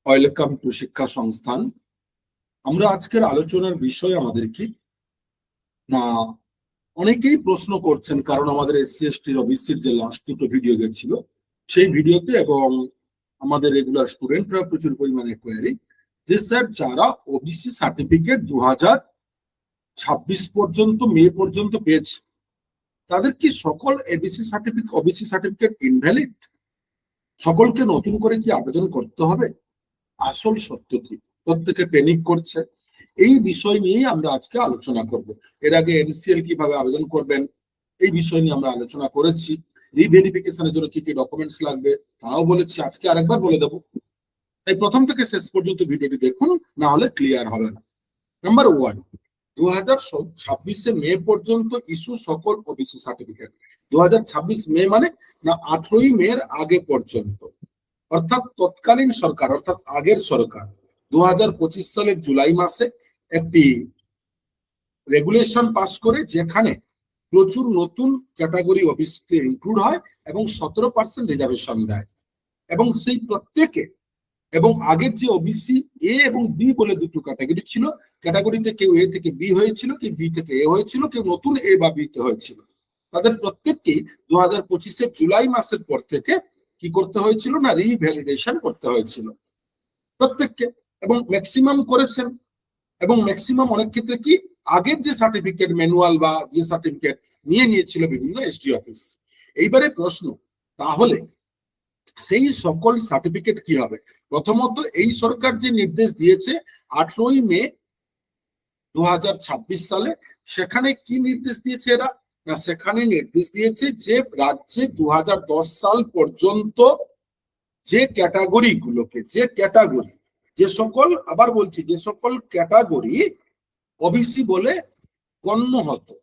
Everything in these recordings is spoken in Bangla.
ওয়েলকাম টু শিক্ষা সংস্থান। আমরা আজকের আলোচনার বিষয় আমাদের কি না, অনেকেই প্রশ্ন করছেন, কারণ আমাদের এসসি এসটির ওবিসির যে লাস্ট দুটো ভিডিও গেছিল সেই ভিডিওতে এবং আমাদের রেগুলার স্টুডেন্টরা প্রচুর পরিমাণে কোয়ারি যে স্যার যারা ওবিসি সার্টিফিকেট 2026 পর্যন্ত মে পর্যন্ত পেয়েছে তাদের কি সকল ওবিসি সার্টিফিকেট ইনভ্যালিড? সকলকে নতুন করে কি আবেদন করতে হবে? আসল সত্য কি? প্রত্যেকে প্যানিক করছে। এই বিষয় নিয়েই আমরা আজকে আলোচনা করব। এর আগে এনসিএল কিভাবে আবেদন করবেন এই বিষয় নিয়ে আমরা আলোচনা করেছি। রিভেরিফিকেশনের জন্য কি কি ডকুমেন্টস লাগবে তাও বলেছি, আজকে আরেকবার বলে দেবো। তাই প্রথম থেকে শেষ পর্যন্ত ভিডিওটি দেখুন, না হলে ক্লিয়ার হবে না। নাম্বার 1, 2026 মে পর্যন্ত ইস্যু সকল ওবিসি সার্টিফিকেট। 2026 মে মানে না 18ই মের আগে পর্যন্ত, অর্থাৎ তৎকালীন সরকার অর্থাৎ আগের সরকার 2025 সালের জুলাই মাসে একটি রেগুলেশন পাস করে যেখানে প্রচুর নতুন ক্যাটাগরি ওবিসিতে ইনক্লুড হয় এবং 17% রিজার্ভেশন দেয় এবং সেই প্রত্যেকে এবং আগের যে ওবিসি এ এবং বি বলে দুটো ক্যাটাগরি ছিল, ক্যাটাগরিতে কেউ এ থেকে বি হয়েছিল, কেউ বি থেকে এ হয়েছিল, কেউ নতুন এ বা বি তে হয়েছিল, তাদের প্রত্যেককেই 2025 জুলাই মাসের পর থেকে কি করতে হয়েছিল না রিভ্যালিডেশন করতে হয়েছিল প্রত্যেককে, এবং ম্যাক্সিমাম করেছেন। এবং ম্যাক্সিমাম অনেক ক্ষেত্রে কি আগের যে সার্টিফিকেট ম্যানুয়াল বা যে সার্টিফিকেট নিয়েছিল বিভিন্ন এসডি অফিস। এইবারে প্রশ্ন, তাহলে সেই সকল সার্টিফিকেট কি হবে? প্রথমত এই সরকার যে নির্দেশ দিয়েছে 18ই মে 2026 সালে, সেখানে কি নির্দেশ দিয়েছে এরা না, সেখানে নির্দেশ দিয়েছে যে রাজ্যে 2010 সাল পর্যন্ত যে ক্যাটাগরি গুলোকে যে সকল, আবার বলছি, যে সকল ক্যাটাগরি ওবিসি বলে গণ্য হতো,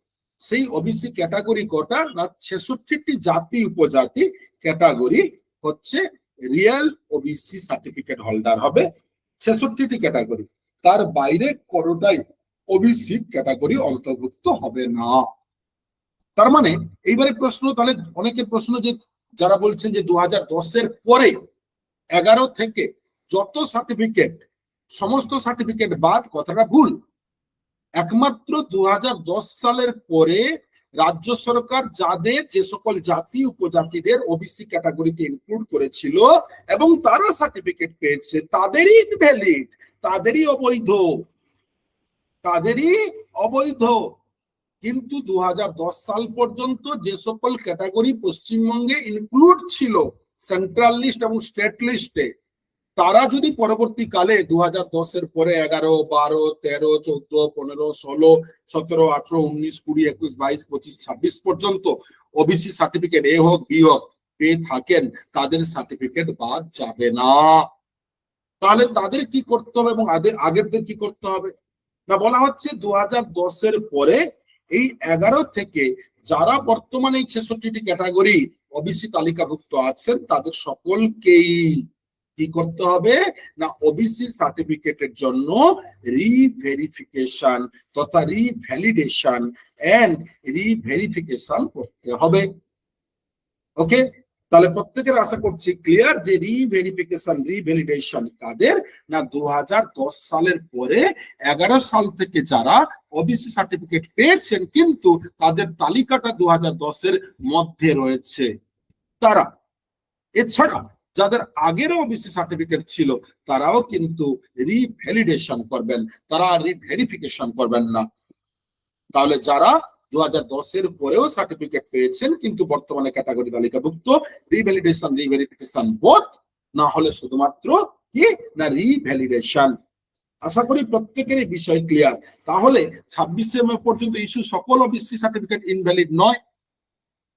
সেই ওবিসি ক্যাটাগরি কটা না 66টি জাতি উপজাতি ক্যাটাগরি হচ্ছে রিয়েল ওবিসি সার্টিফিকেট হোল্ডার হবে। 66টি ক্যাটাগরি, তার বাইরে কোনোটাই ওবিসি ক্যাটাগরি অন্তর্ভুক্ত হবে না। তার মানে এইবারে প্রশ্ন, তাহলে অনেকের প্রশ্ন যে যারা বলছেন যে 2010 পরে 11 থেকে যত সার্টিফিকেট, সমস্ত সার্টিফিকেট বাদ, কথাটা ভুল। একমাত্র 2010 সালের পরে রাজ্য সরকার যাদের যে সকল জাতি উপজাতিদের ওবিসি ক্যাটাগরিতে ইনক্লুড করেছিল এবং তারা সার্টিফিকেট পেয়েছে, তাদেরই ইনভ্যালিড, তাদেরই অবৈধ। কিন্তু 2010 সাল পর্যন্ত যে সকল ক্যাটাগরি পশ্চিমবঙ্গে ইনক্লুড ছিল সেন্ট্রাল লিস্ট এবং স্টেট লিস্টে, তারা যদি পরবর্তীকালে 2010 পরে 11, 12, 13, 14, 15, 16, 17, 18, 19, 20, 21, 22, 25, 26 পর্যন্ত ওবিসি সার্টিফিকেট এ হোক বি হোক পেয়ে থাকেন, তাদের সার্টিফিকেট বাদ যাবে না। তাহলে তাদের কি করতে হবে এবং আগেরদের কি করতে হবে না, বলা হচ্ছে 2010 পরে এই 11 থেকে যারা বর্তমানে 66টি ক্যাটাগরি ওবিসি তালিকাভুক্ত আছেন তাদের সকলকেই কি করতে হবে না ওবিসি সার্টিফিকেটের জন্য রিভেরিফিকেশন তথা রিভ্যালিডেশন এন্ড রিভেরিফিকেশন করতে হবে। ওকে, তাহলে প্রত্যেকের আশা করছি ক্লিয়ার যে রিভেরিফিকেশন রিভ্যালিডেশন কাদের না 2010 সালের পরে 11 সাল থেকে যারা ওবিসি সার্টিফিকেট পেয়েছেন কিন্তু তাদের তালিকাটা 2010 মধ্যে রয়েছে তারা। এছাড়া যাদের আগের ওবিসি সার্টিফিকেট ছিল তারাও কিন্তু রিভ্যালিডেশন করবেন, তারা রিভেরিফিকেশন করবেন না। তাহলে যারা 2010 পরেও সার্টিফিকেট পেয়েছেন কিন্তু বর্তমানে ক্যাটাগরি তালিকাভুক্ত, রিভ্যালিডেশন রিভেরিফিকেশন বোথ, না হলে শুধুমাত্র কি না রিভ্যালিডেশন। আশা করি প্রত্যেকেরই বিষয় ক্লিয়ার। তাহলে 26 মে পর্যন্ত ইস্যু সকল ওবিসি সার্টিফিকেট ইনভ্যালিড নয়।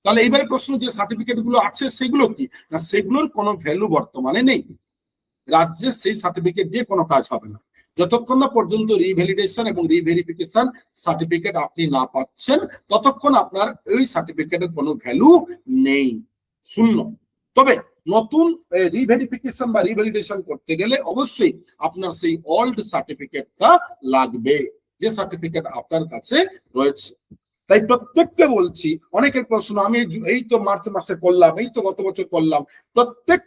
তাহলে এইবারে প্রশ্ন, যে সার্টিফিকেট গুলো আছে সেগুলো কি না, সেগুলোর কোনো ভ্যালু বর্তমানে নেই। রাজ্যে সেই সার্টিফিকেট দিয়ে কোনো কাজ হবে না যতক্ষণ না পর্যন্ত রিভ্যালিডেশন এবং রিভেরিফিকেশন সার্টিফিকেট আপনি না পাচ্ছেন, ততক্ষণ আপনার ওই সার্টিফিকেটের কোনো ভ্যালু নেই, শূন্য। তবে নতুন রিভেরিফিকেশন বা রিভ্যালিডেশন করতে গেলে অবশ্যই আপনার সেই ওল্ড সার্টিফিকেটটা লাগবে, যে সার্টিফিকেট আপনার কাছে রয়েছে। তাই প্রত্যেককে বলছি, অনেকের প্রশ্ন, আমি এই তো মার্চ মাসে করলাম, এই তো গত বছর করলাম, প্রত্যেক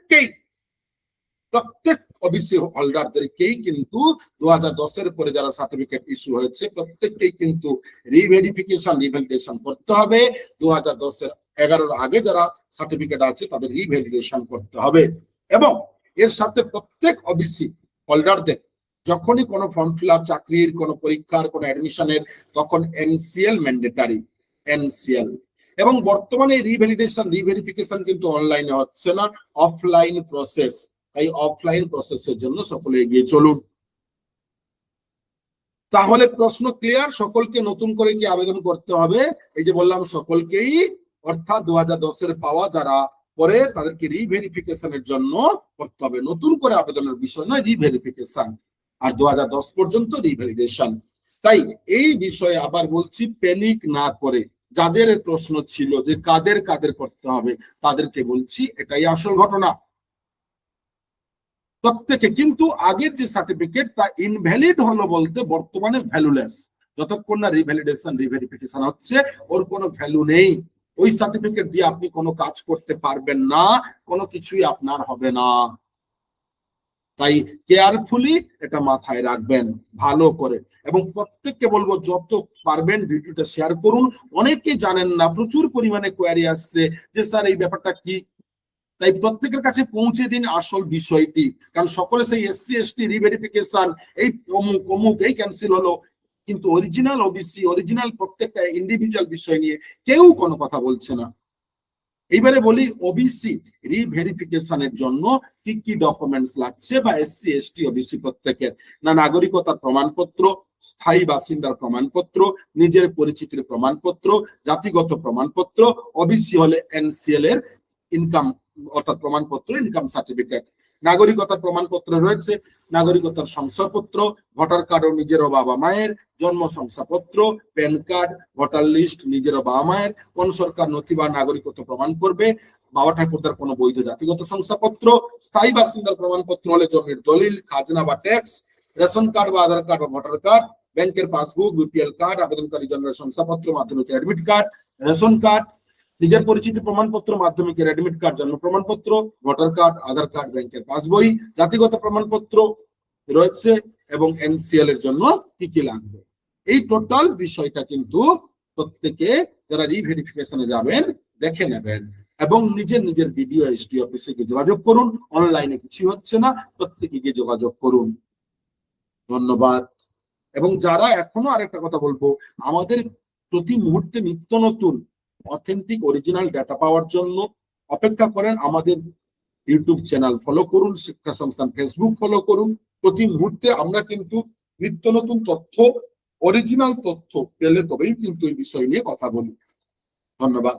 ওবিসি হোল্ডারদেরকেই কিন্তু 2010-এর পরে যারা সার্টিফিকেট ইস্যু হয়েছে প্রত্যেককেই কিন্তু রিভেরিফিকেশন রিভ্যালিডেশন করতে হবে। 2011-এর আগে যারা সার্টিফিকেট আছে তাদের রিভ্যালিডেশন করতে হবে। এবং এর সাথে প্রত্যেক ওবিসি হোল্ডারদের যখনই কোনো ফর্ম ফিল আপ, চাকরির কোনো পরীক্ষার, কোনো অ্যাডমিশনের, তখন এনসিএল ম্যান্ডেটারি, এনসিএল। এবং বর্তমানে রিভেরিফিকেশন কিন্তু অনলাইনে হচ্ছে না, অফলাইন প্রসেস। তাই অফলাইন প্রসেসের জন্য সকলে এগিয়ে চলুন। তাহলে প্রশ্ন ক্লিয়ার? সকলকে নতুন করে কি আবেদন করতে হবে? এই যে বললাম সকলকেই, অর্থাৎ 2010-এর পাওয়া যারা পরে তাদেরকে রিভেরিফিকেশনের জন্য করতে হবে। নতুন করে আবেদনের বিষয় নয়, রিভেরিফিকেশন। আর 2010 পর্যন্ত রিভ্যালিডেশন। তাই এই বিষয়ে আবার বলছি, প্যানিক না করে যাদের প্রশ্ন ছিল যে কাদের কাদের করতে হবে তাদেরকে বলছি এটাই আসল ঘটনা। প্রত্যেকে কিন্তু আগের যে সার্টিফিকেট তা ইনভ্যালিড হলো বলতে বর্তমানে ভ্যালুলেস। যতক্ষণ না রিভেরিফিকেশন হচ্ছে ওর কোনো ভ্যালু নেই। ওই সার্টিফিকেট দিয়ে আপনি কোনো কাজ করতে পারবেন না, কোনো কিছুই আপনার হবে না। তাই কেয়ারফুলি এটা মাথায় রাখবেন ভালো করে। এবং প্রত্যেককে বলবো যত পারবেন ভিডিওটা শেয়ার করুন। অনেকে জানেন না, প্রচুর পরিমাণে কোয়ারি আসছে যে স্যার এই ব্যাপারটা কি। তাই প্রত্যেকের কাছে পৌঁছে দিন আসল বিষয়টি। কারণ সকলে সেই এসসি এসটি রিভেরিফিকেশন, এই অমুক অমুক, এই ক্যান্সেল হলো, কিন্তু অরিজিনাল ওবিসি, অরিজিনাল প্রত্যেকটা ইন্ডিভিজুয়াল বিষয় নিয়ে কেউ কোনো কথা বলছে না। এইবারে বলি ওবিসি রিভেরিফিকেশনের জন্য কি কি ডকুমেন্টস লাগছে, বা এসসি এসটি ওবিসি প্রত্যেকের না নাগরিকতার প্রমাণপত্র, স্থায়ী বাসিন্দার প্রমাণপত্র, নিজের পরিচিতির প্রমাণপত্র, জাতিগত প্রমাণপত্র, ওবিসি হলে এনসিএল এর ইনকাম অর্থাৎ প্রমাণপত্র, ইনকাম সার্টিফিকেট। নাগরিকতার প্রমাণপত্র রয়েছে নাগরিকতার শংসাপত্র, ভোটার কার্ড ও নিজের বাবা মায়ের, জন্ম শংসাপত্র, প্যান কার্ড, ভোটার লিস্ট নিজের বাবা মায়ের, কোন সরকার নথি বা নাগরিকত্ব প্রমাণ করবে, বাবা ঠাকুরদার কোনো বৈধ জাতিগত শংসাপত্র, স্থায়ী বাসিন্দার প্রমাণপত্র হলে জমির দলিল, খাজনা বা ট্যাক্স, রেশন কার্ড বা আধার কার্ড বা ভোটার কার্ড, ব্যাংকের পাসবুক, বিপিএল কার্ড, আবেদনকারী জন্মের শংসাপত্র, মাধ্যমিকের অ্যাডমিট কার্ড, রেশন কার্ড, নিজের পরিচিতি প্রমাণপত্র, মাধ্যমিকের অ্যাডমিট কার্ড, জন্ম প্রমাণপত্র, ভোটার কার্ড, আধার কার্ড, ব্যাংকের পাসবই, জাতিগত প্রমাণপত্র রয়েছে, এবং এনসিএল এর জন্য কি কি লাগবে। এই টোটাল বিষয়টা কিন্তু প্রত্যেকে যারা রিভেরিফিকেশনে যাবেন দেখে নেবেন। এবং নিজের নিজের বিডিও এসডি অফিসে গিয়ে যোগাযোগ করুন। অনলাইনে কিছু হচ্ছে না, প্রত্যেকে গিয়ে যোগাযোগ করুন। ধন্যবাদ। এবং যারা এখনো আরেকটা কথা বলবো, আমাদের প্রতি মুহূর্তে নিত্য নতুন অথেন্টিক অরিজিনাল ডাটা পাওয়ার জন্য অপেক্ষা করেন। আমাদের ইউটিউব চ্যানেল ফলো করুন, শিক্ষা সংস্থান ফেসবুক ফলো করুন। প্রতি মুহূর্তে আমরা কিন্তু নিত্য নতুন তথ্য, অরিজিনাল তথ্য পেলে তবেই কিন্তু এই বিষয় নিয়ে কথা বলি। ধন্যবাদ।